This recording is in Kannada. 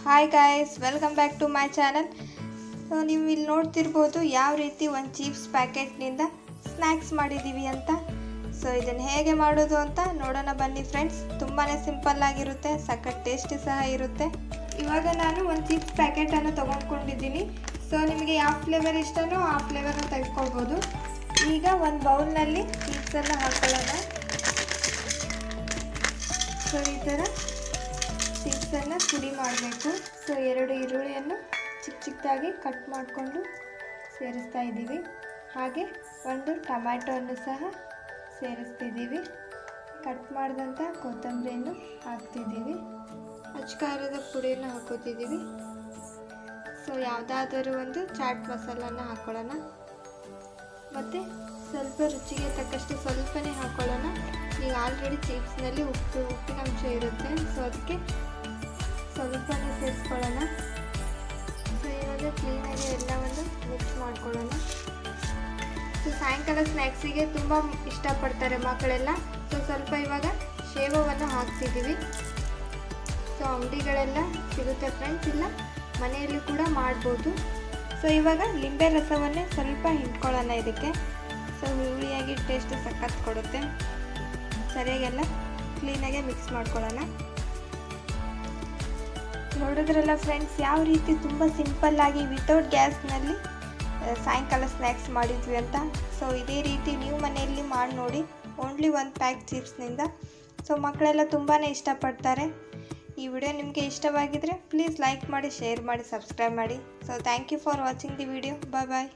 Hi guys, welcome back to my channel. So ನೀವು ಇಲ್ಲಿ ನೋಡ್ತಿರ್ಬೋದು ಯಾವ ರೀತಿ ಒಂದು ಚಿಪ್ಸ್ ಪ್ಯಾಕೆಟ್ನಿಂದ ಸ್ನ್ಯಾಕ್ಸ್ ಮಾಡಿದ್ದೀವಿ ಅಂತ. ಸೊ ಇದನ್ನು ಹೇಗೆ ಮಾಡೋದು ಅಂತ ನೋಡೋಣ ಬನ್ನಿ ಫ್ರೆಂಡ್ಸ್. ತುಂಬಾ ಸಿಂಪಲ್ ಆಗಿರುತ್ತೆ, ಸಖತ್ ಟೇಸ್ಟಿ ಸಹ ಇರುತ್ತೆ. ಇವಾಗ ನಾನು ಒಂದು ಚಿಪ್ಸ್ ಪ್ಯಾಕೆಟನ್ನು ತೊಗೊಂಡ್ಕೊಂಡಿದ್ದೀನಿ. ಸೊ ನಿಮಗೆ ಯಾವ ಫ್ಲೇವರ್ ಇಷ್ಟನೋ ಆ ಫ್ಲೇವರ್ನ ತೆಗೆದುಕೊಳ್ಬೋದು. ಈಗ ಒಂದು ಬೌಲ್ನಲ್ಲಿ ಚಿಪ್ಸನ್ನು ಹಾಕೊಳ್ಳೋಣ. ಸೊ ಈ ಥರ ಚಿಪ್ಸನ್ನು ಪುಡಿ ಮಾಡಬೇಕು. ಸೊ 2 ಈರುಳ್ಳಿಯನ್ನು ಚಿಕ್ಕದಾಗಿ ಕಟ್ ಮಾಡಿಕೊಂಡು ಸೇರಿಸ್ತಾ ಇದ್ದೀವಿ. ಹಾಗೆ ಒಂದು ಟೊಮ್ಯಾಟೊವನ್ನು ಸಹ ಸೇರಿಸ್ತಿದ್ದೀವಿ. ಕಟ್ ಮಾಡಿದಂಥ ಕೊತ್ತಂಬರಿಯನ್ನು ಹಾಕ್ತಿದ್ದೀವಿ. ಅಚ್ಚಕಾರದ ಪುಡಿಯನ್ನು ಹಾಕೋತಿದ್ದೀವಿ. ಸೊ ಯಾವುದಾದರೂ ಒಂದು ಚಾಟ್ ಮಸಾಲನ ಹಾಕೊಳ್ಳೋಣ. ಮತ್ತು ಸ್ವಲ್ಪ ರುಚಿಗೆ ತಕ್ಕಷ್ಟು ಸ್ವಲ್ಪನೇ ಹಾಕೊಳ್ಳೋಣ. ಈಗ ಆಲ್ರೆಡಿ ಚಿಪ್ಸ್ನಲ್ಲಿ ಉಪ್ಪಿನಂಶ ಇರುತ್ತೆ, ಸೊ ಅದಕ್ಕೆ ಸ್ವಲ್ಪನೇ ಸೇರಿಸ್ಕೊಳ್ಳೋಣ. ಸೊ ಇವಾಗ ಕ್ಲೀನಾಗಿ ಎಲ್ಲವನ್ನು ಮಿಕ್ಸ್ ಮಾಡ್ಕೊಳ್ಳೋಣ. ಸೊ ಸಾಯಂಕಾಲ ಸ್ನ್ಯಾಕ್ಸಿಗೆ ತುಂಬ ಇಷ್ಟಪಡ್ತಾರೆ ಮಕ್ಕಳೆಲ್ಲ. ಸೊ ಸ್ವಲ್ಪ ಇವಾಗ ಶೇವವನ್ನು ಹಾಕ್ತಿದ್ದೀವಿ. ಸೊ ಅಂಗಡಿಗಳೆಲ್ಲ ಸಿಗುತ್ತೆ ಫ್ರೆಂಡ್ಸ್, ಇಲ್ಲ ಮನೆಯಲ್ಲಿ ಕೂಡ ಮಾಡ್ಬೋದು. ಸೊ ಇವಾಗ ಲಿಂಬೆ ರಸವನ್ನೇ ಸ್ವಲ್ಪ ಹಿಂಡ್ಕೊಳ್ಳೋಣ ಇದಕ್ಕೆ. ಸೊ ಹುಳಿಯಾಗಿ ಟೇಸ್ಟ್ ಸಖತ್ ಕೊಡುತ್ತೆ. ಸರಿಯಾಗೆಲ್ಲ ಕ್ಲೀನಾಗೆ ಮಿಕ್ಸ್ ಮಾಡ್ಕೊಳ್ಳೋಣ. ನೋಡಿದ್ರಲ್ಲ ಫ್ರೆಂಡ್ಸ್, ಯಾವ ರೀತಿ ತುಂಬ ಸಿಂಪಲ್ಲಾಗಿ ವಿತೌಟ್ ಗ್ಯಾಸ್ನಲ್ಲಿ ಸಾಯಂಕಾಲ ಸ್ನ್ಯಾಕ್ಸ್ ಮಾಡಿದ್ವಿ ಅಂತ. ಸೊ ಇದೇ ರೀತಿ ನೀವು ಮನೆಯಲ್ಲಿ ಮಾಡಿ ನೋಡಿ, ಓನ್ಲಿ 1 ಪ್ಯಾಕ್ ಚಿಪ್ಸ್ನಿಂದ. ಸೊ ಮಕ್ಕಳೆಲ್ಲ ತುಂಬಾ ಇಷ್ಟಪಡ್ತಾರೆ. ಈ ವಿಡಿಯೋ ನಿಮಗೆ ಇಷ್ಟವಾಗಿದ್ದರೆ ಪ್ಲೀಸ್ ಲೈಕ್ ಮಾಡಿ, ಶೇರ್ ಮಾಡಿ, ಸಬ್ಸ್ಕ್ರೈಬ್ ಮಾಡಿ. So thank you for watching the video. Bye bye.